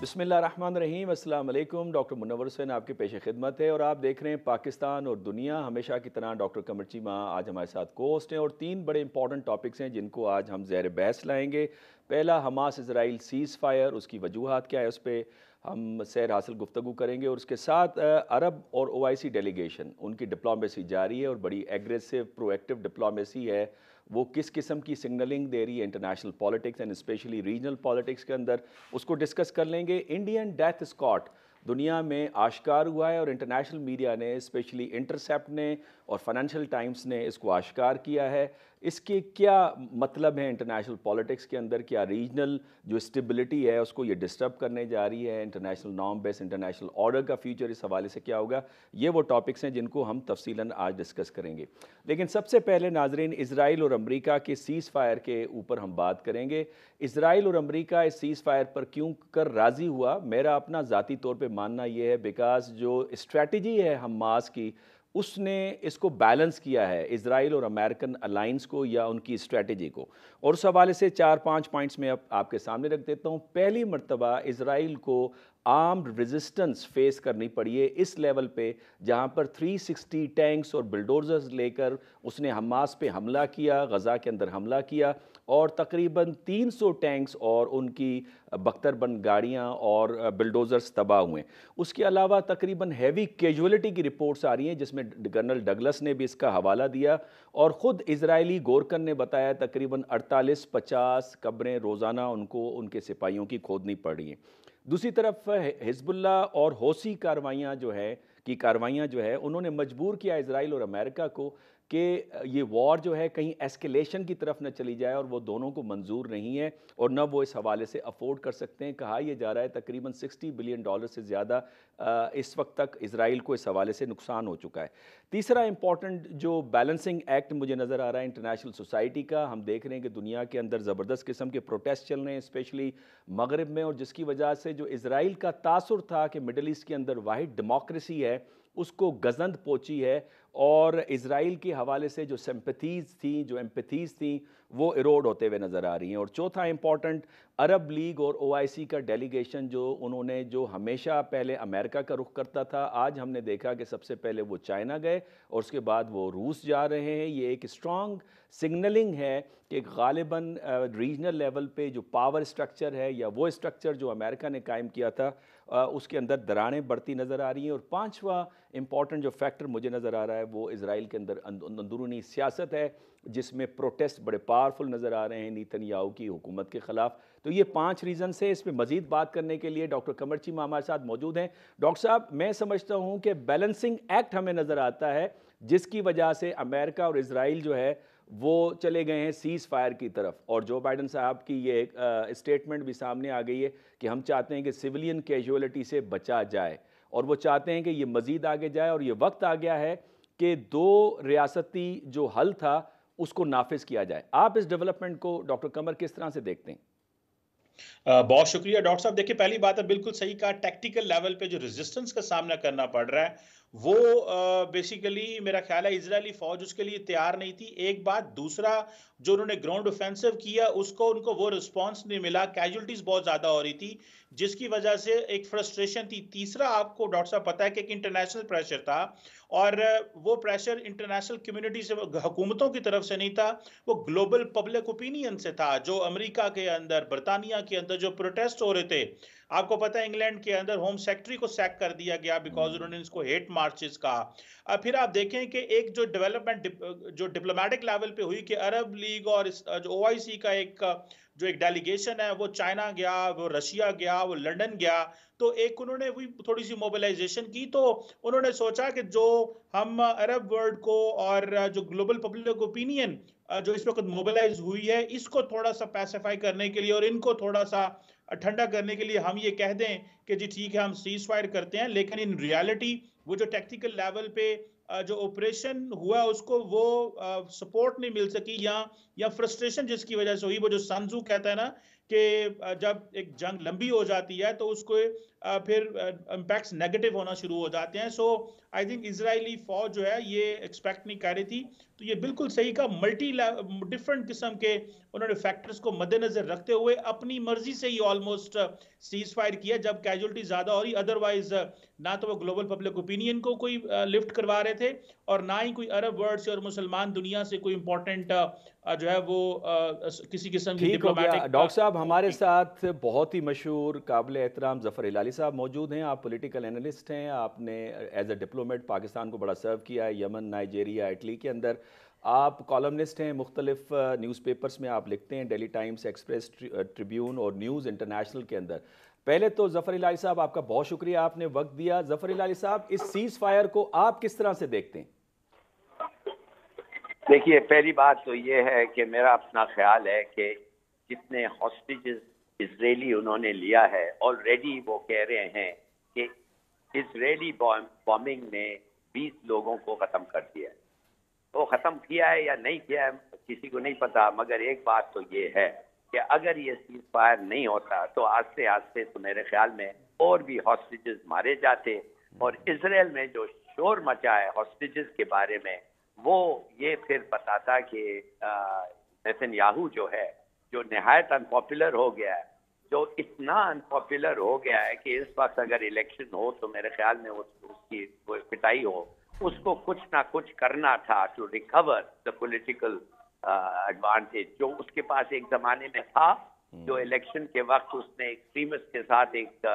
بسم اللہ الرحمن الرحیم، السلام علیکم۔ ڈاکٹر منور حسین آپ کے پیش خدمت ہے اور آپ دیکھ رہے ہیں پاکستان اور دنیا۔ ہمیشہ کی طرح ڈاکٹر قمر چیمہ آج ہمارے ساتھ کو ہوسٹ ہیں اور تین بڑے امپورٹنٹ ٹاپکس ہیں جن کو آج ہم زیر بحث لائیں گے۔ پہلا، حماس اسرائیل سیز فائر، اس کی وجوہات کیا ہے، اس پہ ہم سیر حاصل گفتگو کریں گے، اور اس کے ساتھ عرب اور OIC ڈیلیگیشن، ان کی ڈپلومیسی جاری ہے اور بڑی ایگریسو پرو ایکٹیو ڈپلومیسی ہے۔ وہ کس قسم کی سگنلنگ دے رہی ہے international politics and especially regional politics کے اندر، اس کو ڈسکس کر لیں گے۔ انڈین ڈیتھ اسکواڈ دنیا میں آشکار ہوا ہے اور انٹرنیشنل میڈیا نے، اسپیشلی انٹرسیپٹ نے اور فائنینشیل ٹائمز نے اس کو آشکار کیا ہے۔ اس کے کیا مطلب ہے انٹرنیشنل پالیٹکس کے اندر؟ کیا ریجنل جو اسٹیبلٹی ہے اس کو یہ ڈسٹرب کرنے جا رہی ہے؟ انٹرنیشنل نارم بیس انٹرنیشنل آرڈر کا فیوچر اس حوالے سے کیا ہوگا؟ یہ وہ ٹاپکس ہیں جن کو ہم تفصیلاً آج ڈسکس کریں گے۔ لیکن سب سے پہلے ناظرین، اسرائیل اور امریکہ کے سیز فائر کے اوپر ہم بات کریں گے۔ اسرائیل اور امریکہ اس سیز فائر پر کیوں کر راضی ہوا؟ میرا اپنا ذاتی طور پہ ماننا یہ ہے بیکاز جو اسٹریٹجی ہے حماس کی، اس نے اس کو بیلنس کیا ہے، اسرائیل اور امریکن الائنس کو یا ان کی اسٹریٹجی کو، اور اس حوالے سے 4-5 پوائنٹس میں آپ کے سامنے رکھ دیتا ہوں۔ پہلی مرتبہ اسرائیل کو آرمڈ ریزسٹنس فیس کرنی پڑی ہے اس لیول پہ، جہاں پر 360 ٹینکس اور بلڈوزرز لے کر اس نے حماس پہ حملہ کیا، غزہ کے اندر حملہ کیا، اور تقریباً 300 ٹینکس اور ان کی بختر بند گاڑیاں اور بلڈوزرز تباہ ہوئے۔ اس کے علاوہ تقریباً ہیوی کیجولیٹی کی رپورٹس آ رہی ہیں، جس میں جنرل ڈگلس نے بھی اس کا حوالہ دیا، اور خود اسرائیلی گورکن نے بتایا تقریباً 48-50 قبریں روزانہ ان کے سپاہیوں کی کھودنی پڑ رہی ہیں۔ دوسری طرف حزب اللہ اور حوثی کارروائیاں جو ہے انہوں نے مجبور کیا اسرائیل اور امریکہ کو کہ یہ وار جو ہے کہیں ایسکیلیشن کی طرف نہ چلی جائے، اور وہ دونوں کو منظور نہیں ہے اور نہ وہ اس حوالے سے افورڈ کر سکتے ہیں۔ کہا یہ جا رہا ہے تقریباً $60 بلین سے زیادہ اس وقت تک اسرائیل کو اس حوالے سے نقصان ہو چکا ہے۔ تیسرا امپورٹنٹ جو بیلنسنگ ایکٹ مجھے نظر آ رہا ہے انٹرنیشنل سوسائٹی کا، ہم دیکھ رہے ہیں کہ دنیا کے اندر زبردست قسم کے پروٹیسٹ چل رہے ہیں اسپیشلی مغرب میں، اور جس کی وجہ سے جو اسرائیل کا تاثر تھا کہ مڈل ایسٹ کے اندر واحد ڈیموکریسی ہے، اس کو گزند پہنچی ہے، اور اسرائیل کے حوالے سے جو سمپتھیز تھیں، جو ایمپتھیز تھیں، وہ ایروڈ ہوتے ہوئے نظر آ رہی ہیں۔ اور چوتھا امپورٹنٹ، عرب لیگ اور OIC کا ڈیلیگیشن جو ہمیشہ پہلے امریکہ کا رخ کرتا تھا، آج ہم نے دیکھا کہ سب سے پہلے وہ چائنا گئے اور اس کے بعد وہ روس جا رہے ہیں۔ یہ ایک اسٹرانگ سگنلنگ ہے کہ غالباً ریجنل لیول پہ جو پاور اسٹرکچر ہے یا وہ اسٹرکچر جو امریکہ نے قائم کیا تھا، اس کے اندر دراڑیں بڑھتی نظر آ رہی ہیں۔ اور پانچواں امپورٹنٹ جو فیکٹر مجھے نظر آ رہا ہے وہ اسرائیل کے اندر اندرونی سیاست ہے، جس میں پروٹیسٹ بڑے پاورفل نظر آ رہے ہیں نیتن یاہو کی حکومت کے خلاف۔ تو یہ 5 ریزنز ہیں۔ اس پہ مزید بات کرنے کے لیے ڈاکٹر قمر چیمہ ہمارے ساتھ موجود ہیں۔ ڈاکٹر صاحب، میں سمجھتا ہوں کہ بیلنسنگ ایکٹ ہمیں نظر آتا ہے جس کی وجہ سے امریکہ اور اسرائیل جو ہے وہ چلے گئے ہیں سیز فائر کی طرف، اور جو بائیڈن صاحب کی یہ اسٹیٹمنٹ بھی سامنے آ گئی ہے کہ ہم چاہتے ہیں کہ سویلین کیجولیٹی سے بچا جائے، اور وہ چاہتے ہیں کہ یہ مزید آگے جائے، اور یہ وقت آ گیا ہے کہ 2 ریاستی جو حل تھا اس کو نافذ کیا جائے۔ آپ اس ڈیولپمنٹ کو ڈاکٹر قمر کس طرح سے دیکھتے ہیں؟ بہت شکریہ ڈاکٹر صاحب۔ دیکھیں، پہلی بات ہے، بالکل صحیح کہا، ٹیکٹیکل لیول پہ جو ریزسٹنس کا سامنا کرنا پڑ رہا ہے وہ بیسیکلی میرا خیال ہے اسرائیلی فوج اس کے لیے تیار نہیں تھی، ایک بات۔ دوسرا، جو انہوں نے گراؤنڈ اوفینسو کیا ان کو وہ رسپانس نہیں ملا، کیجولٹیز بہت زیادہ ہو رہی تھی، جس کی وجہ سے ایک فرسٹریشن تھی۔ تیسرا، آپ کو ڈاکٹر صاحب پتا ہے کہ ایک انٹرنیشنل پریشر تھا، اور وہ پریشر انٹرنیشنل کمیونٹی سے، حکومتوں کی طرف سے نہیں تھا، وہ گلوبل پبلک اوپینین سے تھا، جو امریکہ کے اندر، برطانیہ کے اندر جو پروٹیسٹ ہو رہے تھے۔ آپ کو پتہ ہے انگلینڈ کے اندر ہوم سیکٹری کو سیک کر دیا گیا بیکاز انہوں نے اس کو ہیٹ مارچز کہا۔ پھر آپ دیکھیں کہ ایک جو ڈیولپمنٹ جو ڈپلومیٹک لیول پہ ہوئی کہ عرب لیگ اور جو OIC کا ایک ڈیلیگیشن ہے وہ چائنا گیا، وہ رشیا گیا، وہ لنڈن گیا، تو ایک انہوں نے بھی تھوڑی سی موبلائزیشن کی، تو انہوں نے سوچا کہ جو ہم عرب ورلڈ کو اور جو گلوبل پبلک اوپینین جو اس وقت موبلائز ہوئی ہے، اس کو تھوڑا سا پیسیفائی کرنے کے لیے اور ان کو تھوڑا سا ٹھنڈا کرنے کے لیے ہم یہ کہہ دیں کہ جی ٹھیک ہے، ہم سیز فائر کرتے ہیں، لیکن ان ریالٹی وہ جو ٹیکٹیکل لیول پہ جو آپریشن ہوا اس کو وہ سپورٹ نہیں مل سکی، یا فرسٹریشن جس کی وجہ سے ہوئی، وہ جو سنزو کہتا ہے نا کہ جب ایک جنگ لمبی ہو جاتی ہے تو اس کو پھر امپیکٹس نیگیٹو ہونا شروع ہو جاتے ہیں. سو آئی تھنک اسرائیلی فوج جو ہے یہ ایکسپیکٹ نہیں کر رہی تھی. تو یہ بالکل صحیح کا ملٹی ڈفرنٹ قسم کے انہوں نے فیکٹرز کو مد نظر رکھتے ہوئے اپنی مرضی سے ہی آلموسٹ سیز فائر کیا جب کیجولٹی زیادہ ہو رہی. ادروائز نہ تو وہ گلوبل پبلک اوپینین کو کوئی لفٹ کروا رہے تھے اور نہ ہی کوئی عرب ورلڈ سے اور مسلمان دنیا سے کوئی امپورٹنٹ جو ہے وہ کسی قسم کی ٹھیک ہو گیا. ڈپلومیٹک. ڈاکٹر صاحب ہمارے ساتھ بہت ہی مشہور قابل احترام ظفر ہلالی صاحب موجود ہیں. آپ پولیٹیکل انالسٹ ہیں, آپ نے ایز اے ڈپلومیٹ پاکستان کو بڑا سرو کیا ہے یمن, نائجیریا, اٹلی کے اندر. آپ کالمنسٹ ہیں, مختلف نیوز پیپرز میں آپ لکھتے ہیں, ڈیلی ٹائمز, ایکسپریس, ٹریبیون اور نیوز انٹرنیشنل کے اندر. پہلے تو ظفر ہلالی صاحب آپ کا بہت شکریہ, آپ نے وقت دیا. ظفر ہلالی صاحب اس سیز فائر کو آپ کس طرح سے دیکھتے ہیں؟ دیکھیے, پہلی بات تو یہ ہے کہ میرا اپنا خیال ہے کہ جتنے ہاسٹیجز اسرائیلی انہوں نے لیا ہے آلریڈی وہ کہہ رہے ہیں کہ اسرائیلی بامبنگ نے 20 لوگوں کو ختم کر دیا ہے. وہ ختم کیا ہے یا نہیں کیا ہے کسی کو نہیں پتا, مگر ایک بات تو یہ ہے کہ اگر یہ سیز فائر نہیں ہوتا تو آہستہ آہستہ تو میرے خیال میں اور بھی ہاسٹیجز مارے جاتے. اور اسرائیل میں جو شور مچا ہے ہاسٹیجز کے بارے میں وہ یہ پھر بتاتا کہ نیتن یاہو جو ہے جو نہایت انپاپولر ہو گیا ہے, جو اتنا انپاپولر ہو گیا ہے کہ اس وقت اگر الیکشن ہو تو میرے خیال میں اس کی پٹائی ہو. اس کو کچھ نہ کچھ کرنا تھا to recover the political advantage جو اس کے پاس ایک زمانے میں تھا, جو الیکشن کے وقت اس نے ایکسٹریمسٹ کے ساتھ ایک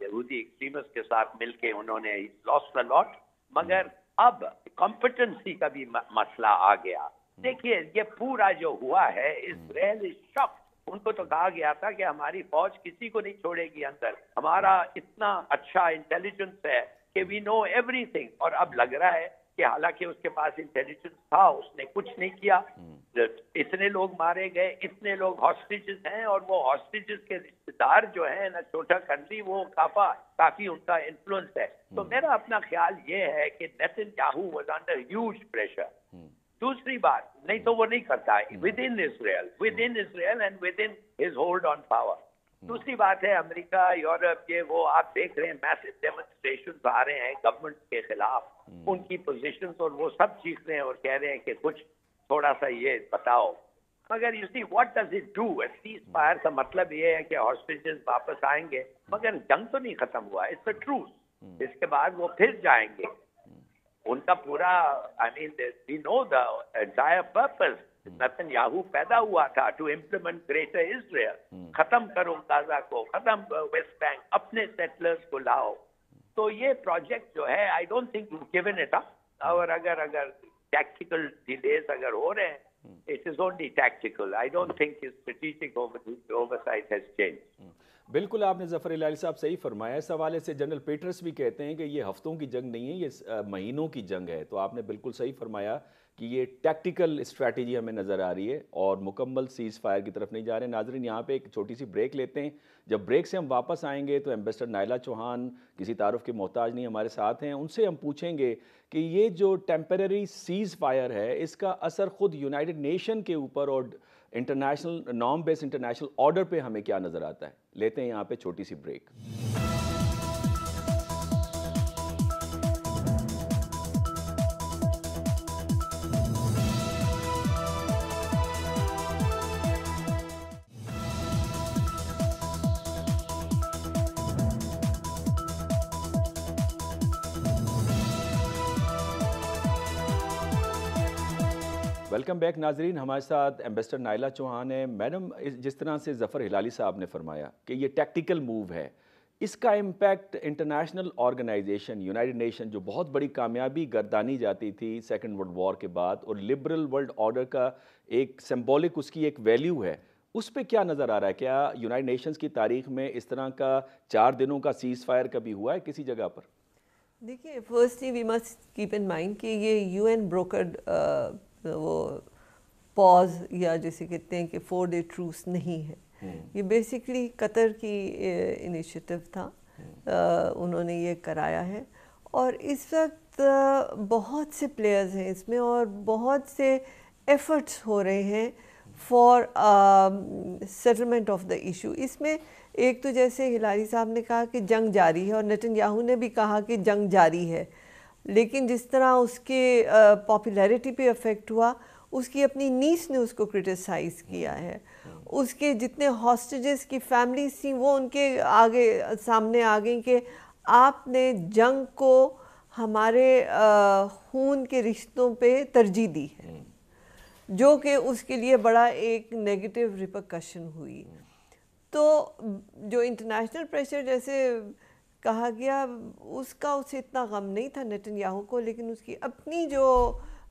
یہودی ایکسٹریمسٹ کے ساتھ مل کے انہوں نے لاسٹ لاٹ. مگر اب کمپٹنسی کا بھی مسئلہ آ گیا. دیکھیے یہ پورا جو ہوا ہے اسرائیل شک, ان کو تو کہا گیا تھا کہ ہماری فوج کسی کو نہیں چھوڑے گی اندر, ہمارا اتنا اچھا انٹیلیجنس ہے کہ وی نو ایوری تھنگ. اور اب لگ رہا ہے کہ حالانکہ اس کے پاس انٹیلیجنس تھا اس نے کچھ نہیں کیا. اتنے لوگ مارے گئے, اتنے لوگ ہاسٹیجز ہیں, اور وہ ہاسٹیجز کے رشتے دار جو ہیں نا چھوٹا کنٹری وہ کافی ان کا انفلوئنس ہے. تو میرا اپنا خیال یہ ہے کہ Nitin Yahoo was under huge pressure. دوسری بات, نہیں تو وہ نہیں کرتا with in Israel and with in his hold on power. دوسری بات ہے امریکہ, یورپ, یہ وہ آپ دیکھ رہے ہیں میسو ڈیمونسٹریشنز آ رہے ہیں گورنمنٹ کے خلاف, ان کی پوزیشنز, اور وہ سب چیخ رہے ہیں اور کہہ رہے ہیں کہ کچھ تھوڑا سا یہ بتاؤ. مگر you see what does it do? Cease fire کا مطلب یہ ہے کہ ہاسٹیجز واپس آئیں گے, مگر جنگ تو نہیں ختم ہوا, اٹس اے ٹروس. اس کے بعد وہ پھر جائیں گے. ان کا پورا I mean we know the entire purpose. Netanyahu پیدا ہوا تھا ٹو امپلیمنٹ گریٹر اسرائیل. ختم کرو غزہ کو, ختم ویسٹ بینک, اپنے سیٹلرز کو لاؤ. تو یہ پروجیکٹ جو ہے I don't think you given it up. اور اگر ٹیکٹیکل ڈیلیز اگر ہو رہے ہیں it is only tactical. I don't think his strategic oversight has changed. بالکل آپ نے ظفر ہلالی صاحب صحیح فرمایا. اس حوالے سے جنرل پیٹرس بھی کہتے ہیں کہ یہ ہفتوں کی جنگ نہیں ہے, یہ مہینوں کی جنگ ہے. تو آپ نے بالکل صحیح فرمایا کہ یہ ٹیکٹیکل اسٹریٹجی ہمیں نظر آ رہی ہے اور مکمل سیز فائر کی طرف نہیں جا رہے. ناظرین یہاں پہ ایک چھوٹی سی بریک لیتے ہیں. جب بریک سے ہم واپس آئیں گے تو ایمبیسڈر نائلہ چوہان کسی تعارف کے محتاج نہیں ہمارے ساتھ ہیں. ان سے ہم پوچھیں گے کہ یہ جو ٹیمپریری سیز فائر ہے اس کا اثر خود یونائٹڈ نیشن کے اوپر اور انٹرنیشنل نارم بیس انٹرنیشنل آرڈر پہ ہمیں کیا نظر آتا ہے. لیتے ہیں یہاں پہ چھوٹی سی بریک. ویلکم بیک ناظرین. ہمارے ساتھ ایمبیسڈر نائلہ چوہان ہے. میڈم, جس طرح سے ظفر ہلالی صاحب نے فرمایا کہ یہ ٹیکٹیکل موو ہے, اس کا impact international organization United Nation جو بہت بڑی کامیابی گردانی جاتی تھی سیکنڈ ورلڈ وار کے بعد, اور لبرل ورلڈ آرڈر کا ایک سمبولک اس کی ایک ویلیو ہے, اس پہ کیا نظر آ رہا ہے؟ کیا یونائٹڈ نیشنز کی تاریخ میں اس طرح کا 4 دنوں کا سیز فائر کبھی ہوا ہے کسی جگہ پر؟ دیکھیے, firstly we must keep in mind کہ یہ یو این بروکرڈ وہ پاز یا جیسے کہتے ہیں کہ 4 ڈے ٹروس نہیں ہے. یہ بیسکلی قطر کی انیشیٹو تھا, انہوں نے یہ کرایا ہے. اور اس وقت بہت سے پلیئرز ہیں اس میں اور بہت سے ایفرٹس ہو رہے ہیں for settlement of the issue. اس میں ایک تو جیسے ہلاری صاحب نے کہا کہ جنگ جاری ہے اور نیتن یاہو نے بھی کہا کہ جنگ جاری ہے, لیکن جس طرح اس کے پاپولیرٹی پہ افیکٹ ہوا, اس کی اپنی نیس نے اس کو کرٹیسائز کیا ہے. اس کے جتنے ہاسٹیجز کی فیملیز تھیں وہ ان کے آگے سامنے آ گئیں کہ آپ نے جنگ کو ہمارے خون کے رشتوں پہ ترجیح دی ہے, جو کہ اس کے لیے بڑا ایک نیگیٹو ریپرکشن ہوئی. تو جو انٹرنیشنل پریشر جیسے کہا گیا, اس کا اسے اتنا غم نہیں تھا نیتن یاہو کو, لیکن اس کی اپنی جو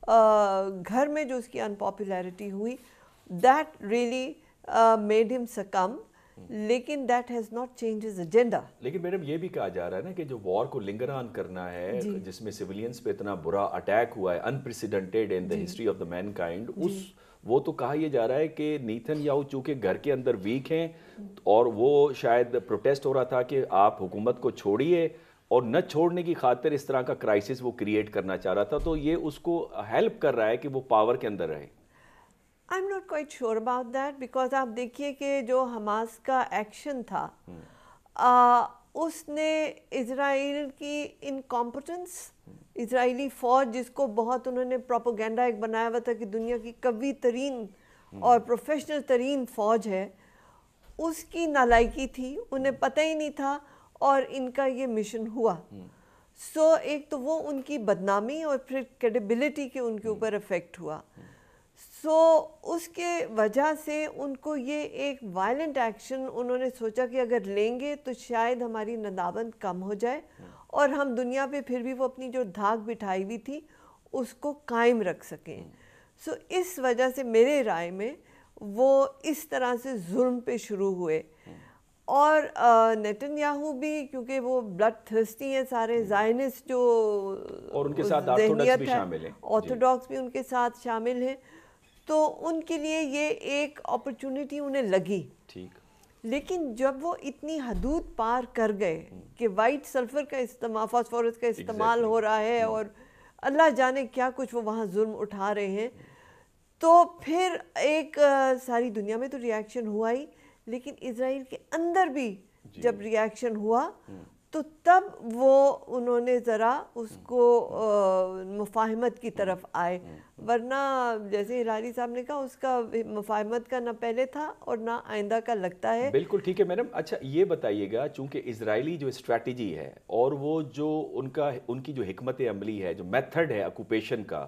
گھر میں جو اس کی انپاپولیرٹی ہوئی, دیٹ ریئلی میڈ ہم سکم, لیکن that has not change his agenda. لیکن میڈم یہ بھی کہا جا رہا ہے نا کہ جو وار کو لنگر آن کرنا ہے, جس میں سیولینز پہ اتنا برا اٹیک ہوا ہے, unprecedented in the history of the mankind, وہ تو کہا یہ جا رہا ہے کہ نیتن یاہو چونکہ گھر کے اندر ویک ہیں, اور وہ شاید پروٹیسٹ ہو رہا تھا کہ آپ حکومت کو چھوڑیے, اور نہ چھوڑنے کی خاطر اس طرح کا کرائسس وہ کریٹ کرنا چاہ رہا تھا, تو یہ اس کو ہیلپ کر رہا ہے کہ وہ پاور کے اندر رہے. I am not quite sure about that, because آپ دیکھیے کہ جو حماس کا ایکشن تھا, اس نے اسرائیل کی انکمپٹنس, اسرائیلی فوج جس کو بہت انہوں نے پروپیگنڈا ایک بنایا ہوا تھا کہ دنیا کی قوی ترین اور پروفیشنل ترین فوج ہے, اس کی نالائکی تھی, انہیں پتہ ہی نہیں تھا, اور ان کا یہ مشن ہوا. سو ایک تو وہ ان کی بدنامی اور پھر کریڈیبلٹی کے ان کے اوپر افیکٹ ہوا. سو اس کے وجہ سے ان کو یہ ایک وائلنٹ ایکشن انہوں نے سوچا کہ اگر لیں گے تو شاید ہماری ندامت کم ہو جائے, اور ہم دنیا پہ پھر بھی وہ اپنی جو دھاک بٹھائی ہوئی تھی اس کو قائم رکھ سکیں. سو اس وجہ سے میرے رائے میں وہ اس طرح سے ظلم پہ شروع ہوئے. اور نیتن یاہو بھی کیونکہ وہ بلڈ تھرسٹی ہیں سارے, زائنسٹ جو اور ان کے ساتھ آرتھوڈاکس بھی شامل ہیں, آرتھوڈاکس بھی ان کے ساتھ شامل ہیں, تو ان کے لیے یہ ایک اپرچونٹی انہیں لگی. ٹھیک. لیکن جب وہ اتنی حدود پار کر گئے کہ وائٹ سلفر کا استعمال, فاسفورس کا استعمال ہو رہا ہے, اور اللہ جانے کیا کچھ وہ وہاں ظلم اٹھا رہے ہیں, تو پھر ایک ساری دنیا میں تو ریاکشن ہوا ہی, لیکن اسرائیل کے اندر بھی جب ریاکشن ہوا تو تب وہ انہوں نے ذرا اس کو مفاہمت کی طرف آئے, ورنہ جیسے ہلاری صاحب نے کہا اس کا مفاہمت کا نہ پہلے تھا اور نہ آئندہ کا لگتا ہے. بالکل ٹھیک ہے میڈم. اچھا یہ بتائیے گا, چونکہ اسرائیلی جو اسٹریٹجی ہے اور وہ جو ان کی جو حکمت عملی ہے, جو میتھڈ ہے آکوپیشن کا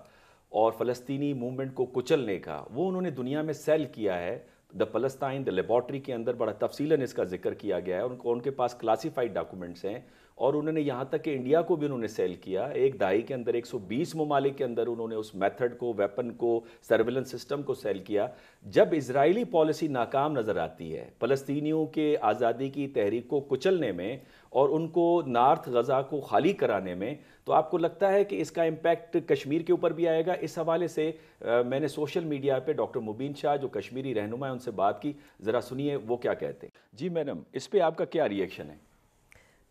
اور فلسطینی موومنٹ کو کچلنے کا, وہ انہوں نے دنیا میں سیل کیا ہے. دا فلسطین دا لیبارٹری کے اندر بڑا تفصیلاً اس کا ذکر کیا گیا ہے, ان کے پاس کلاسیفائڈ ڈاکومنٹس ہیں, اور انہوں نے یہاں تک کہ انڈیا کو بھی انہوں نے سیل کیا. ایک دہائی کے اندر 120 ممالک کے اندر انہوں نے اس میتھڈ کو, ویپن کو, سرویلنس سسٹم کو سیل کیا. جب اسرائیلی پالیسی ناکام نظر آتی ہے فلسطینیوں کے آزادی کی تحریک کو کچلنے میں اور ان کو نارتھ غزہ کو خالی کرانے میں, تو آپ کو لگتا ہے کہ اس کا امپیکٹ کشمیر کے اوپر بھی آئے گا؟ اس حوالے سے میں نے سوشل میڈیا پہ ڈاکٹر مبین شاہ جو کشمیری رہنما ہیں ان سے بات کی, ذرا سنیے وہ کیا کہتے ہیں. جی میڈم, اس پہ آپ کا کیا ریئیکشن ہے؟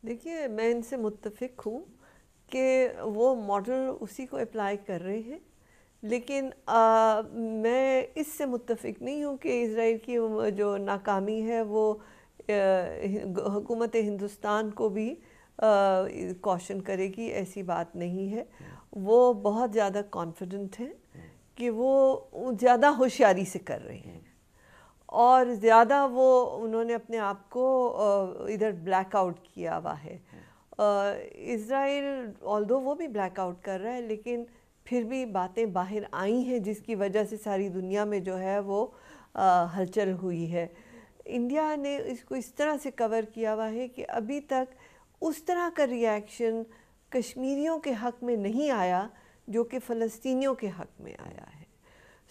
دیکھیے میں ان سے متفق ہوں کہ وہ ماڈل اسی کو اپلائی کر رہے ہیں, لیکن میں اس سے متفق نہیں ہوں کہ اسرائیل کی جو ناکامی ہے وہ حکومت ہندوستان کو بھی کوشن کرے گی. ایسی بات نہیں ہے. وہ بہت زیادہ کانفیڈنٹ ہیں کہ وہ زیادہ ہوشیاری سے کر رہے ہیں, اور زیادہ وہ انہوں نے اپنے آپ کو ادھر بلیک آؤٹ کیا ہوا ہے. اسرائیل آلدو وہ بھی بلیک آؤٹ کر رہا ہے, لیکن پھر بھی باتیں باہر آئی ہیں جس کی وجہ سے ساری دنیا میں جو ہے وہ ہلچل ہوئی ہے. انڈیا نے اس کو اس طرح سے کور کیا ہوا ہے کہ ابھی تک اس طرح کا ریاکشن کشمیریوں کے حق میں نہیں آیا جو کہ فلسطینیوں کے حق میں آیا ہے.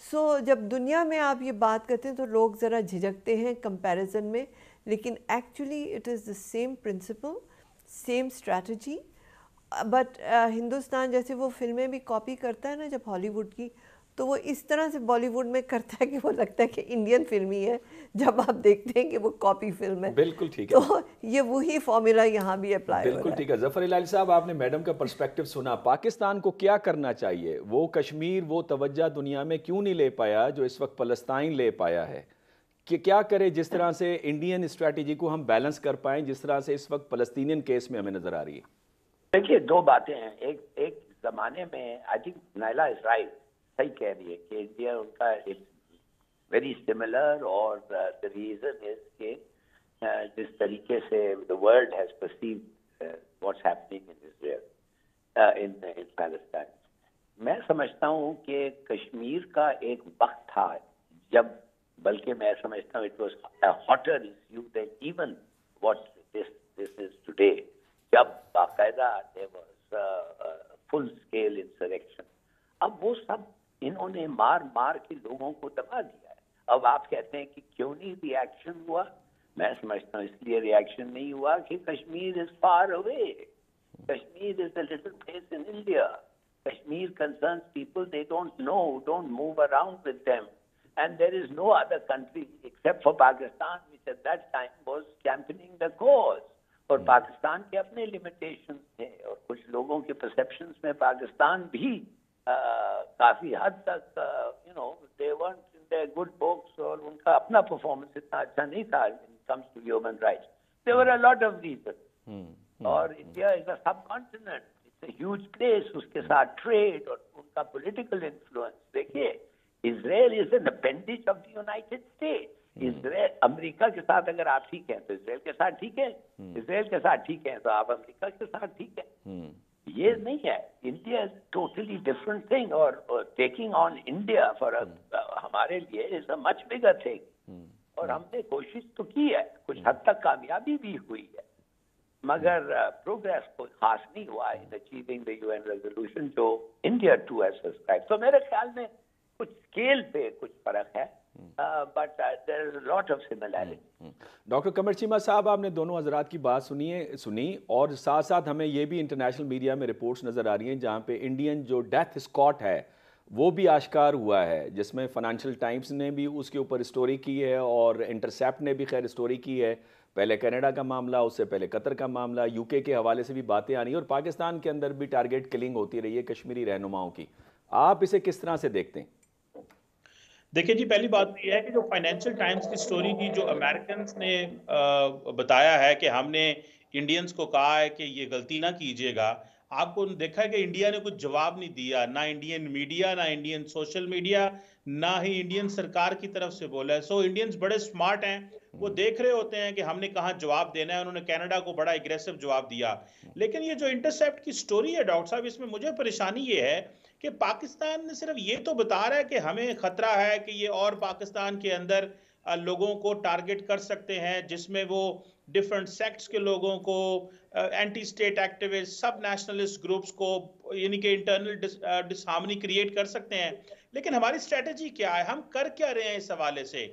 سو جب دنیا میں آپ یہ بات کرتے ہیں تو لوگ ذرا جھجکتے ہیں کمپیریزن میں, لیکن actually it is the same principle, same strategy. But Hindustan جیسے وہ فلمیں بھی کاپی کرتا ہے نا جب ہالی ووڈ کی, تو وہ اس طرح سے بالی ووڈ میں کرتا ہے کہ وہ لگتا ہے کہ انڈین فلم ہی ہے جب آپ دیکھتے ہیں کہ وہ کاپی فلم ہے. بالکل ٹھیک ہے. تو یہ وہی فارمولا یہاں بھی اپلائی ہو رہا ہے. بالکل ٹھیک ہے. ظفر الہی صاحب آپ نے میڈم کا پرسپیکٹو سنا. پاکستان کو کیا کرنا چاہیے؟ وہ کشمیر وہ توجہ دنیا میں کیوں نہیں لے پایا جو اس وقت فلسطین لے پایا ہے؟ کہ کیا کرے جس طرح سے انڈین اسٹریٹجی کو ہم بیلنس کر پائیں جس طرح سے اس وقت فلسطینین کیس میں ہمیں نظر آ رہی ہے؟ دیکھیے دو باتیں ہیں. ایک زمانے میں I think Naila is right, صحیح کہہ رہی ہے کہ انڈیا ان کا ویری سملر، اور the reason is کہ جس طریقے سے the world has perceived what's happening in Israel, in Palestine. میں سمجھتا ہوں کہ کشمیر کا ایک وقت تھا جب، بلکہ میں سمجھتا ہوں it was a hotter issue than even what this is today. جب باقاعدہ there was full scale insurrection. اب وہ سب انہوں نے مار کے لوگوں کو دبا دیا ہے. اب آپ کہتے ہیں کہ کیوں نہیں ری ایکشن ہوا؟ میں سمجھتا ہوں اس لیے ری ایکشن نہیں ہوا کہ Kashmir is far away. Kashmir is a little place in India. Kashmir concerns people they don't know, don't move around with them. And there is no other country except for Pakistan which at that time was championing the cause. اور پاکستان کے اپنے limitations تھے، اور کچھ لوگوں کے perceptions میں پاکستان بھی کافی حد تک they weren't in their good books، اور ان کا اپنا پرفارمنس اتنا اچھا نہیں تھا when it comes to human rights. There were a lot of reasons. اور India is a subcontinent. It's a huge place. اس کے ساتھ ٹریڈ اور ان کا پولیٹیکل انفلوئنس. دیکھیے Israel is an appendage of the United States. اسرائیل امریکہ کے ساتھ اگر آپ ٹھیک ہیں تو اسرائیل کے ساتھ ٹھیک ہے، اسرائیل کے ساتھ ٹھیک ہے تو آپ امریکہ کے ساتھ ٹھیک ہے. یہ نہیں ہے. India is totally different thing, اور ٹیکنگ آن انڈیا فار ہمارے لیے از اے مچ بگر تھنگ. اور ہم نے کوشش تو کی ہے، کچھ حد تک کامیابی بھی ہوئی ہے، مگر پروگریس کوئی خاص نہیں ہوا in achieving the UN resolution جو انڈیا ٹو ہیز سبسکرائب. تو میرے خیال میں کچھ اسکیل پہ کچھ فرق ہے، but there is a lot of similarity. Doctor Qamar Cheema صاحب، آپ نے دونوں حضرات کی بات سنی، اور ساتھ ساتھ ہمیں یہ بھی انٹرنیشنل میڈیا میں رپورٹس نظر آ رہی ہیں جہاں پہ انڈین جو ڈیتھ اسکواڈ ہے وہ بھی آشکار ہوا ہے، جس میں فائنینشیل ٹائمز نے بھی اس کے اوپر اسٹوری کی ہے اور انٹرسیپٹ نے بھی خیر اسٹوری کی ہے. پہلے کینیڈا کا معاملہ، اس سے پہلے قطر کا معاملہ، UK کے حوالے سے بھی باتیں آ رہی ہیں، اور پاکستان کے اندر بھی ٹارگیٹ کلنگ ہوتی رہی ہے کشمیری رہنماؤں کی. آپ اسے کس طرح سے دیکھتے ہیں؟ دیکھیں جی، پہلی بات یہ ہے کہ جو فائنینشیل ٹائمز کی سٹوری تھی، جو امریکنز نے بتایا ہے کہ ہم نے انڈینز کو کہا ہے کہ یہ غلطی نہ کیجیے گا. آپ کو دیکھا ہے کہ انڈیا نے کچھ جواب نہیں دیا، نہ انڈین میڈیا، نہ انڈین سوشل میڈیا، نہ ہی انڈین سرکار کی طرف سے بولا ہے. سو انڈینز بڑے سمارٹ ہیں، وہ دیکھ رہے ہوتے ہیں کہ ہم نے کہاں جواب دینا ہے. انہوں نے کینیڈا کو بڑا اگریسو جواب دیا. لیکن یہ جو انٹرسیپٹ کی سٹوری ہے ڈاکٹر صاحب، اس میں مجھے پریشانی یہ ہے کہ پاکستان نے صرف یہ تو بتا رہا ہے کہ ہمیں خطرہ ہے کہ یہ اور پاکستان کے اندر لوگوں کو ٹارگٹ کر سکتے ہیں، جس میں وہ ڈیفرنٹ سیکٹس کے لوگوں کو، اینٹی اسٹیٹ ایکٹیوسٹ، سب نیشنلسٹ گروپس کو، یعنی کہ انٹرنل ڈسہارمنی کریٹ کر سکتے ہیں. لیکن ہماری اسٹریٹجی کیا ہے؟ ہم کر کیا رہے ہیں اس حوالے سے؟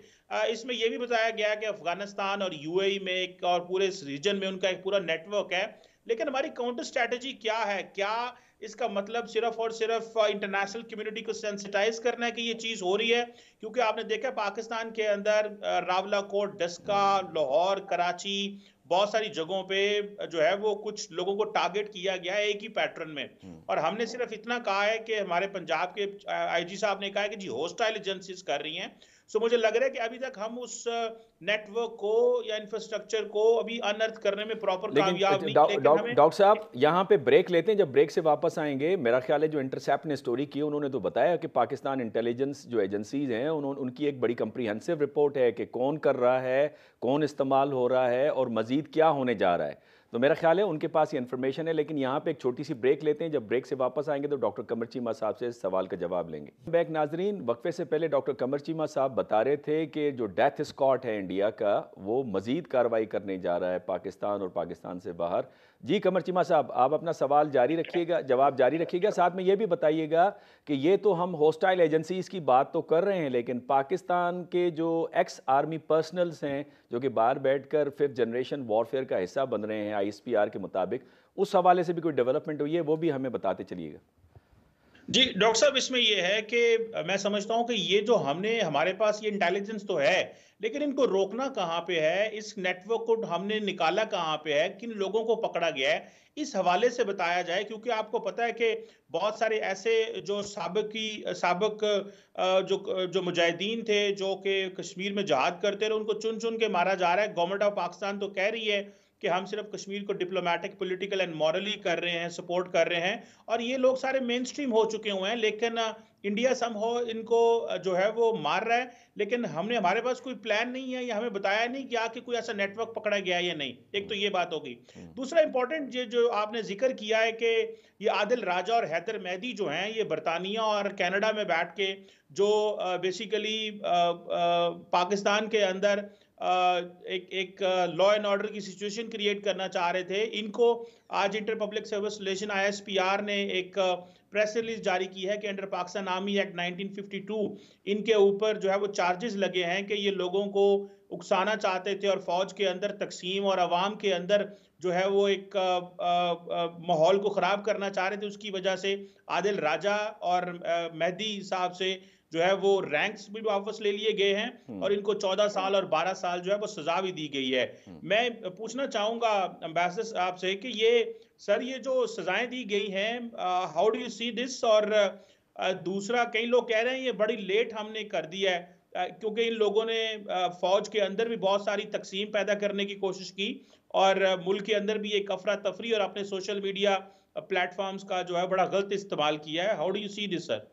اس میں یہ بھی بتایا گیا کہ افغانستان اور UAE میں ایک اور پورے اس ریجن میں ان کا ایک پورا نیٹ ورک ہے. لیکن ہماری کاؤنٹر اسٹریٹجی کیا ہے؟ کیا اس کا مطلب صرف اور صرف انٹرنیشنل کمیونٹی کو سینسٹائز کرنا ہے کہ یہ چیز ہو رہی ہے؟ کیونکہ آپ نے دیکھا پاکستان کے اندر راولہ کوٹ، ڈسکا، لاہور، کراچی، بہت ساری جگہوں پہ جو ہے وہ کچھ لوگوں کو ٹارگٹ کیا گیا ہے ایک ہی پیٹرن میں. اور ہم نے صرف اتنا کہا ہے کہ ہمارے پنجاب کے IG صاحب نے کہا ہے کہ جی ہوسٹائل ایجنسیز کر رہی ہیں. سو مجھے لگ رہا ہے کہ ابھی تک ہم اس نیٹ ورک کو یا انفراسٹرکچر کو ابھی انرتھ کرنے میں پراپر کامیاب نہیں. ڈاکٹر صاحب یہاں پہ بریک لیتے ہیں، جب بریک سے واپس آئیں گے میرا خیال ہے جو انٹرسیپٹ نے سٹوری کی انہوں نے تو بتایا کہ پاکستان انٹیلیجنس جو ایجنسیز ہیں ان کی ایک بڑی کمپریہنسو رپورٹ ہے کہ کون کر رہا ہے، کون استعمال ہو رہا ہے اور مزید کیا ہونے جا رہا ہے. تو میرا خیال ہے ان کے پاس یہ انفارمیشن ہے. لیکن یہاں پہ ایک چھوٹی سی بریک لیتے ہیں، جب بریک سے واپس آئیں گے تو ڈاکٹر قمر چیمہ صاحب سے سوال کا جواب لیں گے. بیک ناظرین، وقفے سے پہلے ڈاکٹر قمر چیمہ صاحب بتا رہے تھے کہ جو ڈیتھ اسکواڈ ہے انڈیا کا وہ مزید کارروائی کرنے جا رہا ہے پاکستان اور پاکستان سے باہر. جی قمر چیمہ صاحب، آپ اپنا سوال جاری رکھیے گا، جواب جاری رکھیے گا. ساتھ میں یہ بھی بتائیے گا کہ یہ تو ہم ہوسٹائل ایجنسیز کی بات تو کر رہے ہیں، لیکن پاکستان کے جو ایکس آرمی پرسنلز ہیں جو کہ باہر بیٹھ کر ففتھ جنریشن وارفیئر کا حصہ بن رہے ہیں ISPR کے مطابق، اس حوالے سے بھی کوئی ڈیولپمنٹ ہوئی ہے وہ بھی ہمیں بتاتے چلیے گا. جی ڈاکٹر صاحب، اس میں یہ ہے کہ میں سمجھتا ہوں کہ یہ جو ہمارے پاس یہ انٹیلیجنس تو ہے، لیکن ان کو روکنا کہاں پہ ہے، اس نیٹ ورک کو ہم نے نکالا کہاں پہ ہے، کن لوگوں کو پکڑا گیا ہے، اس حوالے سے بتایا جائے. کیونکہ آپ کو پتا ہے کہ بہت سارے ایسے جو سابق جو مجاہدین تھے جو کہ کشمیر میں جہاد کرتے رہے، ان کو چن چن کے مارا جا رہا ہے. گورنمنٹ آف پاکستان تو کہہ رہی ہے کہ ہم صرف کشمیر کو ڈپلومیٹک، پولیٹیکل اینڈ مورلی کر رہے ہیں، سپورٹ کر رہے ہیں، اور یہ لوگ سارے مین سٹریم ہو چکے ہوئے ہیں. لیکن انڈیا سم ہو ان کو جو ہے وہ مار رہا ہے، لیکن ہمارے پاس کوئی پلان نہیں ہے، یا ہمیں بتایا نہیں گیا کہ کوئی ایسا نیٹ ورک پکڑا گیا ہے یا نہیں. ایک تو یہ بات ہوگی. دوسرا امپورٹنٹ جو آپ نے ذکر کیا ہے کہ یہ عادل راجہ اور حیدر مہدی جو ہیں، یہ برطانیہ اور کینیڈا میں بیٹھ کے جو بیسیکلی پاکستان کے اندر ایک لا اینڈ آرڈر کی سچویشن کریٹ کرنا چاہ رہے تھے. ان کو آج inter public service relation ISPR نے ایک پریس ریلیز جاری کی ہے کہ انڈر پاکستان آرمی ایکٹ 1952 ان کے اوپر جو ہے وہ چارجز لگے ہیں کہ یہ لوگوں کو اکسانا چاہتے تھے اور فوج کے اندر تقسیم اور عوام کے اندر جو ہے وہ ایک ماحول کو خراب کرنا چاہ رہے تھے. اس کی وجہ سے عادل راجہ اور مہدی صاحب سے جو ہے وہ رینکس بھی واپس لے لیے گئے ہیں، اور ان کو 14 سال اور 12 سال جو ہے وہ سزا بھی دی گئی ہے. میں پوچھنا چاہوں گا امبیسڈر صاحب سے کہ یہ جو سزائیں دی گئی ہیں، ہاؤ ڈو یو سی دس؟ اور دوسرا، کئی لوگ کہہ رہے ہیں یہ بڑی لیٹ ہم نے کر دیا ہے، کیونکہ ان لوگوں نے فوج کے اندر بھی بہت ساری تقسیم پیدا کرنے کی کوشش کی، اور ملک کے اندر بھی ایک افراتفری اور اپنے سوشل میڈیا پلیٹ فارمز کا جو ہے بڑا غلط استعمال کیا ہے. ہاؤ ڈو یو سی دس سر؟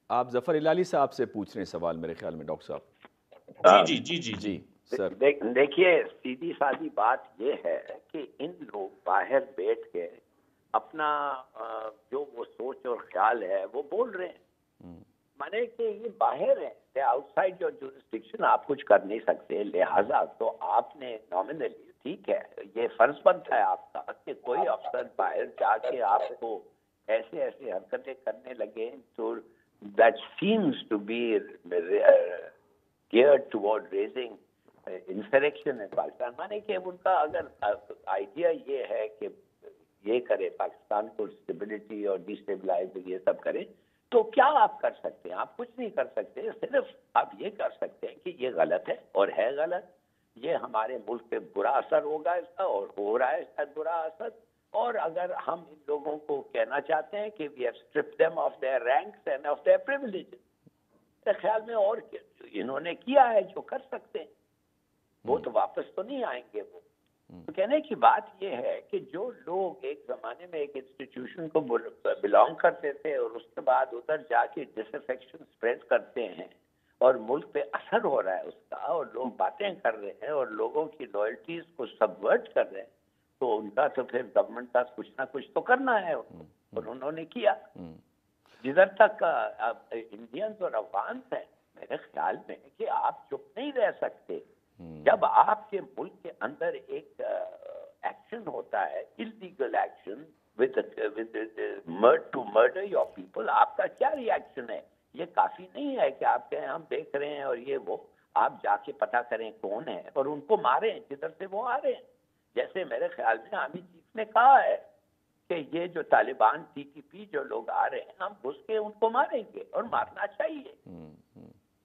آپ ظفر ہلالی صاحب سے پوچھ رہے ہیں سوال میرے خیال میں ڈاکٹر صاحب. جی جی جی جی سر دیکھیے، سیدھی سادی بات یہ ہے کہ ان لوگ باہر بیٹھ کے اپنا جو وہ سوچ اور خیال ہے وہ بول رہے ہیں. مانے کہ یہ باہر ہے، آؤٹ سائڈ یور جورسڈکشن آپ کچھ کر نہیں سکتے. لہٰذا تو آپ نے نامنلی، ٹھیک ہے، یہ فرض بنتا ہے آپ کا کہ کوئی افسر باہر جا کے آپ کو ایسے حرکتیں کرنے لگے تو that seems to be geared toward raising insurrection in Pakistan. مانے کہ ان کا اگر آئیڈیا یہ ہے کہ یہ کرے پاکستان کو اسٹیبلٹی اور ڈی اسٹیبلائز یہ سب کرے، تو کیا آپ کر سکتے ہیں؟ آپ کچھ نہیں کر سکتے. صرف آپ یہ کر سکتے ہیں کہ یہ غلط ہے اور ہے غلط، یہ ہمارے ملک پہ برا اثر ہوگا اس کا، اور ہو رہا ہے اس کا برا اثر. اور اگر ہم ان لوگوں کو کہنا چاہتے ہیں کہ we have stripped them of their ranks and of their privileges، میرے خیال میں اور انہوں نے کیا ہے جو کر سکتے ہیں، وہ تو واپس تو نہیں آئیں گے. وہ تو کہنے کی بات یہ ہے کہ جو لوگ ایک زمانے میں ایک انسٹیٹیوشن کو بلانگ کرتے تھے اور اس کے بعد ادھر جا کے ڈس افیکشن اسپریڈ کرتے ہیں اور ملک پہ اثر ہو رہا ہے اس کا، اور لوگ باتیں کر رہے ہیں اور لوگوں کی لائلٹیز کو سبورٹ کر رہے ہیں، تو ان کا تو پھر گورنمنٹ کا کچھ نہ کچھ تو کرنا ہے، اور انہوں نے کیا. جدھر تک انڈینز اور افغانس ہیں، میرے خیال میں کہ آپ چپ نہیں رہ سکتے. جب آپ کے ملک کے اندر ایک ایکشن ہوتا ہے، illegal action to murder your people, آپ کا کیا ری ایکشن ہے؟ یہ کافی نہیں ہے کہ آپ کہیں ہم دیکھ رہے ہیں اور یہ وہ. آپ جا کے پتہ کریں کون ہے اور ان کو ماریں جدھر سے وہ آ رہے ہیں. جیسے میرے خیال میں آرمی چیف نے کہا ہے کہ یہ جو طالبان TTP جو لوگ آ رہے ہیں، ہم گھس کے ان کو ماریں گے، اور مارنا چاہیے.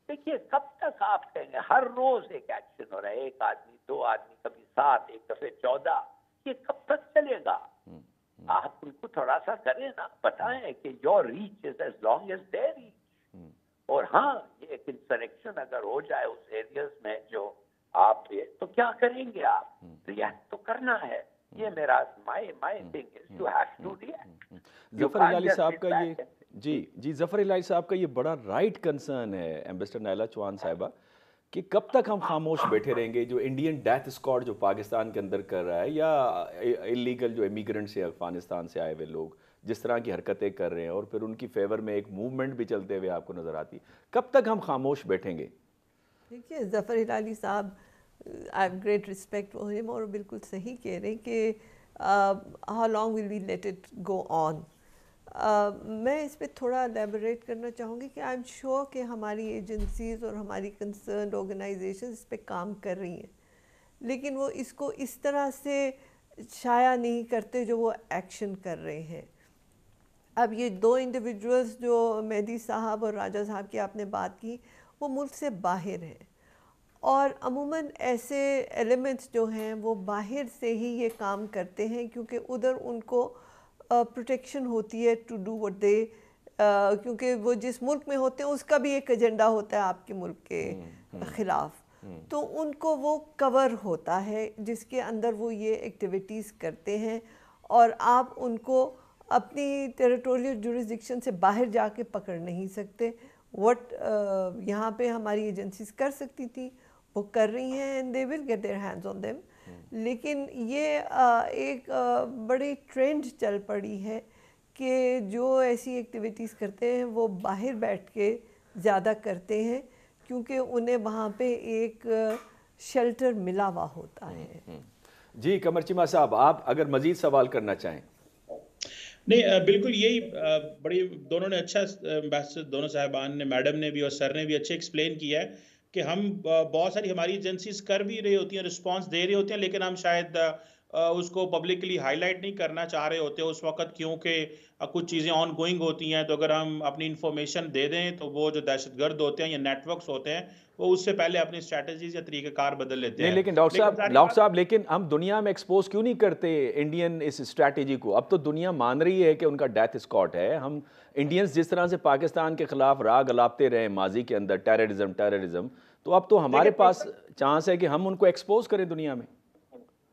دیکھیے کب تک آپ کہیں گے؟ ہر روز ایک ایکشن ہو رہا ہے، ایک آدمی، دو آدمی، کبھی 7، ایک دفعہ 14. یہ کب تک چلے گا؟ آپ ان کو تھوڑا سا کریں نا، بتائیں کہ your reach is as long as their reach. اور ہاں، یہ ایک انسریکشن اگر ہو جائے اس ایریاز میں جو آپ یہ، تو کیا کریں گے؟ آپ ریئیکٹ تو کرنا ہے. یہ میرا my thing is you have to react. Zafar Hilali Sahab کا یہ جی ظفر ہلالی صاحب کا یہ بڑا رائٹ کنسرن ہے ایمبیسڈر نائلہ چوہان صاحبہ، کہ کب تک ہم خاموش بیٹھے رہیں گے؟ جو انڈین ڈیتھ اسکواڈ جو پاکستان کے اندر کر رہا ہے، یا انلیگل جو امیگرنٹس ہیں افغانستان سے آئے ہوئے لوگ جس طرح کی حرکتیں کر رہے ہیں، اور پھر ان کی فیور میں ایک موومنٹ بھی چلتے ہوئے آپ کو نظر آتی، کب تک ہم خاموش بیٹھیں گے؟ دیکھیے Zafar Hilali Sahab, I have great respect for him, اور بالکل صحیح کہہ رہے ہیں کہ how long will we let it go on. میں اس پہ تھوڑا الیبوریٹ کرنا چاہوں گی کہ آئی ایم شیور کہ ہماری ایجنسیز اور ہماری کنسرنڈ آرگنائزیشن اس پہ کام کر رہی ہیں، لیکن وہ اس کو اس طرح سے شائع نہیں کرتے جو وہ ایکشن کر رہے ہیں. اب یہ دو انڈیویجولز جو مہدی صاحب اور راجہ صاحب کی آپ نے بات کی، وہ ملک سے باہر ہیں، اور عموماً ایسے ایلیمنٹس جو ہیں وہ باہر سے ہی یہ کام کرتے ہیں، کیونکہ ادھر ان کو پروٹیکشن ہوتی ہے ٹو ڈو وٹ دے، کیونکہ وہ جس ملک میں ہوتے ہیں اس کا بھی ایک ایجنڈا ہوتا ہے آپ کے ملک کے خلاف، تو ان کو وہ کور ہوتا ہے جس کے اندر وہ یہ ایکٹیویٹیز کرتے ہیں، اور آپ ان کو اپنی ٹیریٹوریل جورسڈکشن سے باہر جا کے پکڑ نہیں سکتے۔ وٹ یہاں پہ ہماری ایجنسیز کر سکتی تھی وہ کر رہی ہیں، and they will get their hands on them, لیکن یہ ایک بڑی ٹرینڈ چل پڑی ہے کہ جو ایسی ایکٹیویٹیز کرتے ہیں وہ باہر بیٹھ کے زیادہ کرتے ہیں، کیونکہ انہیں وہاں پہ ایک شیلٹر ملا ہوا ہوتا ہے۔ جی قمر چیمہ صاحب، آپ اگر مزید سوال کرنا چاہیں۔ نہیں بالکل یہی بڑی دونوں نے اچھا بحث، دونوں صاحبان نے، میڈم نے بھی اور سر نے بھی اچھے ایکسپلین کیا ہے کہ ہم بہت ساری ہماری ایجنسیز کر بھی رہی ہوتی ہیں، رسپانس دے رہی ہوتے ہیں، لیکن ہم شاید اس کو پبلکلی ہائی لائٹ نہیں کرنا چاہ رہے ہوتے اس وقت، کیونکہ کچھ چیزیں آن گوئنگ ہوتی ہیں، تو اگر ہم اپنی انفارمیشن دے دیں تو وہ جو دہشت گرد ہوتے ہیں یا نیٹ ورکس ہوتے ہیں وہ اس سے پہلے اپنی اسٹریٹجیز یا طریقہ کار بدل لیتے ہیں۔ نہیں لیکن ڈاکٹر صاحب لیکن ہم دنیا میں ایکسپوز کیوں نہیں کرتے انڈین اس اسٹریٹجی کو؟ اب تو دنیا مان رہی ہے کہ ان کا ڈیتھ اسکاٹ ہے۔ ہم انڈینز جس طرح سے پاکستان کے خلاف راگ الاپتے رہے ماضی کے اندر، ٹیررزم، تو اب تو ہمارے پاس چانس ہے کہ ہم ان کو ایکسپوز کریں دنیا میں۔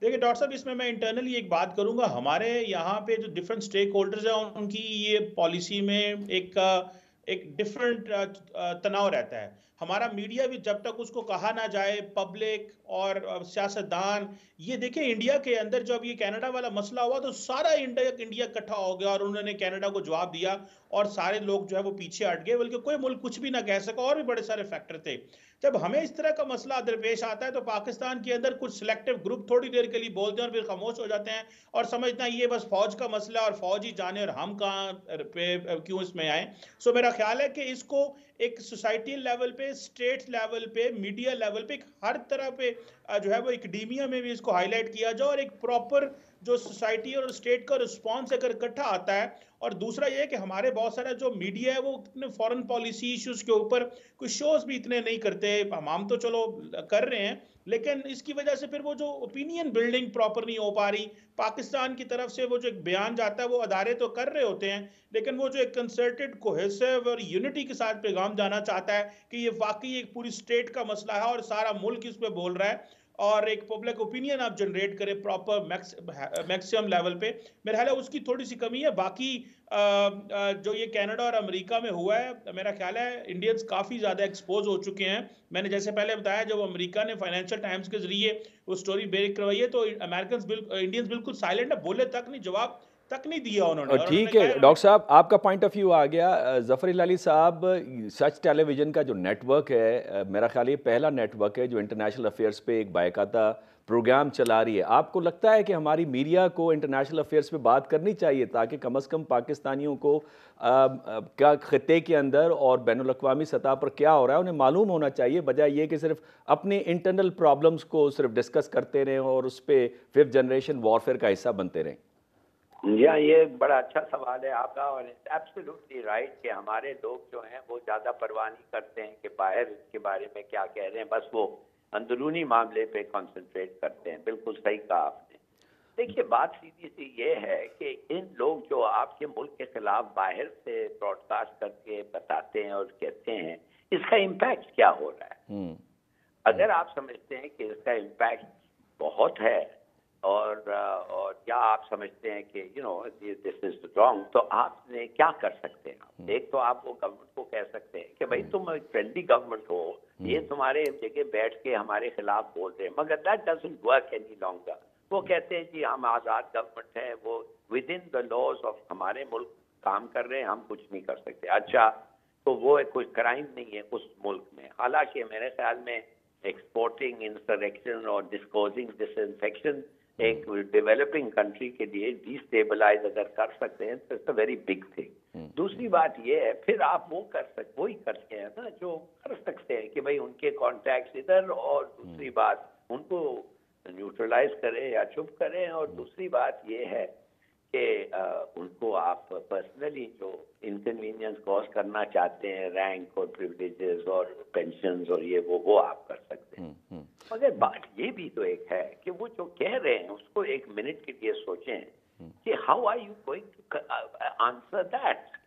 دیکھیں ڈاکٹر صاحب، اس میں انٹرنلی ایک بات کروں گا، ہمارے یہاں پہ جو ڈفرنٹ سٹیک ہولڈرز ہیں ان کی یہ پالیسی میں ایک ڈفرنٹ تناؤ رہتا ہے۔ ہمارا میڈیا بھی جب تک اس کو کہا نہ جائے، پبلک اور سیاستدان، یہ دیکھیں انڈیا کے اندر جب یہ کینیڈا والا مسئلہ ہوا تو سارا انڈیا اکٹھا ہو گیا اور انہوں نے کینیڈا کو جواب دیا، اور سارے لوگ جو ہے وہ پیچھے ہٹ گئے، بلکہ کوئی ملک کچھ بھی نہ کہہ سکا، اور بھی بڑے سارے فیکٹر تھے۔ جب ہمیں اس طرح کا مسئلہ درپیش آتا ہے تو پاکستان کے اندر کچھ سلیکٹیو گروپ تھوڑی دیر کے لیے بولتے ہیں اور پھر خاموش ہو جاتے ہیں اور سمجھتے ہیں یہ بس فوج کا مسئلہ اور فوج ہی جانے اور ہم کہاں پہ کیوں اس میں آئیں۔ سو میرا خیال ہے کہ اس کو ایک سوسائٹی لیول پہ، اسٹیٹ لیول پہ، میڈیا لیول پہ، ہر طرح پہ جو ہے وہ اکیڈیمیا میں بھی اس کو ہائی لائٹ کیا جائے، اور ایک پراپر جو سوسائٹی اور اسٹیٹ کا رسپانس اگر اکٹھا آتا ہے۔ اور دوسرا یہ کہ ہمارے بہت سارا جو میڈیا ہے وہ اتنے فورن پالیسی ایشوز کے اوپر کوئی شوز بھی اتنے نہیں کرتے، ہم تو چلو کر رہے ہیں، لیکن اس کی وجہ سے پھر وہ جو اوپینین بلڈنگ پراپر نہیں ہو پا رہی۔ پاکستان کی طرف سے وہ جو ایک بیان جاتا ہے وہ ادارے تو کر رہے ہوتے ہیں، لیکن وہ جو ایک کنسرٹڈ کوہیسو اور یونٹی کے ساتھ پیغام جانا چاہتا ہے کہ یہ واقعی ایک پوری اسٹیٹ کا مسئلہ ہے اور سارا ملک اس پہ بول رہا ہے، اور ایک پبلک اوپینین آپ جنریٹ کریں پراپر میکسیمم لیول پہ، میرا خیال ہے اس کی تھوڑی سی کمی ہے۔ باقی جو یہ کینیڈا اور امریکہ میں ہوا ہے، میرا خیال ہے انڈینز کافی زیادہ ایکسپوز ہو چکے ہیں۔ میں نے جیسے پہلے بتایا جب امریکہ نے فائنینشل ٹائمز کے ذریعے وہ سٹوری بریک کروائی ہے تو انڈینز بالکل سائلنٹ ہے، بولے تک نہیں، جواب تک نہیں دیا انہوں نے۔ ٹھیک ہے ڈاکٹر صاحب، آپ کا پوائنٹ آف ویو آ گیا۔ ظفر ہلالی صاحب، سچ ٹیلی ویژن کا جو نیٹ ورک ہے، میرا خیال یہ پہلا نیٹ ورک ہے جو انٹرنیشنل افیئرس پہ ایک باقاعدہ پروگرام چلا رہی ہے۔ آپ کو لگتا ہے کہ ہماری میڈیا کو انٹرنیشنل افیئرس پہ بات کرنی چاہیے تاکہ کم از کم پاکستانیوں کو کیا خطے کے اندر اور بین الاقوامی سطح پر کیا ہو رہا ہے انہیں معلوم ہونا چاہیے، بجائے یہ کہ صرف اپنے انٹرنل پرابلمز کو صرف ڈسکس کرتے رہیں اور اس پہ ففتھ جنریشن وارفیئر کا حصہ بنتے رہیں؟ جی ہاں، یہ بڑا اچھا سوال ہے آپ کا، اور ایبسولوٹلی رائٹ کہ ہمارے لوگ جو ہیں وہ زیادہ پرواہ نہیں کرتے ہیں کہ باہر اس کے بارے میں کیا کہہ رہے ہیں، بس وہ اندرونی معاملے پہ کنسنٹریٹ کرتے ہیں۔ بالکل صحیح کہا آپ نے۔ دیکھیے بات سیدھی سی یہ ہے کہ ان لوگ جو آپ کے ملک کے خلاف باہر سے براڈ کاسٹ کر کے بتاتے ہیں اور کہتے ہیں، اس کا امپیکٹ کیا ہو رہا ہے؟ اگر آپ سمجھتے ہیں کہ اس کا امپیکٹ بہت ہے اور یا آپ سمجھتے ہیں کہ دس از رانگ، تو آپ نے کیا کر سکتے ہیں؟ ایک تو آپ وہ گورنمنٹ کو کہہ سکتے ہیں کہ بھائی تم ایک فرینڈلی گورنمنٹ ہو، یہ تمہارے جگہ بیٹھ کے ہمارے خلاف بول رہے ہیں، مگر that doesn't work any longer. وہ کہتے ہیں جی ہم آزاد گورنمنٹ ہیں، وہ with in the laws of ہمارے ملک کام کر رہے ہیں، ہم کچھ نہیں کر سکتے۔ اچھا، تو وہ کوئی کرائم نہیں ہے اس ملک میں، حالانکہ میرے خیال میں ایکسپورٹنگ انسرکشن اور ڈسکوزنگ ڈس انفیکشن ایک ڈیولپنگ کنٹری کے لیے ڈیسٹیبلائز اگر کر سکتے ہیں تو it's a very big thing. دوسری بات یہ ہے پھر آپ وہی کرتے ہیں نا جو کر سکتے ہیں کہ بھائی ان کے کانٹیکٹس ادھر، اور دوسری بات ان کو نیوٹرلائز کریں یا چپ کریں۔ اور دوسری بات یہ ہے کہ ان کو آپ پرسنلی جو انکنوینئنس کاز کرنا چاہتے ہیں، رینک اور پریولیجز اور پینشنز اور یہ وہ آپ کر سکتے ہیں. مگر بات یہ بھی تو ایک ہے کہ وہ جو کہہ رہے ہیں اس کو ایک منٹ کے لیے سوچیں کہ how are you going to answer that.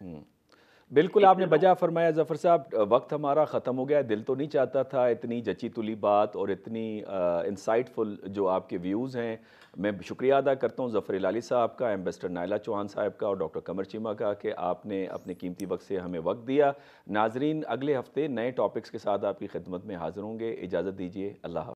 بالکل آپ نے بجا فرمایا ظفر صاحب. وقت ہمارا ختم ہو گیا. دل تو نہیں چاہتا تھا اتنی جچی تلی بات اور اتنی انسائٹ فل جو آپ کے ویوز ہیں. میں شکریہ ادا کرتا ہوں ظفر ہلالی صاحب کا، ایمبیسڈر نائلہ چوہان صاحب کا اور ڈاکٹر قمر چیمہ کا کہ آپ نے اپنے قیمتی وقت سے ہمیں وقت دیا. ناظرین اگلے ہفتے نئے ٹاپکس کے ساتھ آپ کی خدمت میں حاضر ہوں گے. اجازت دیجیے. اللہ حافظ.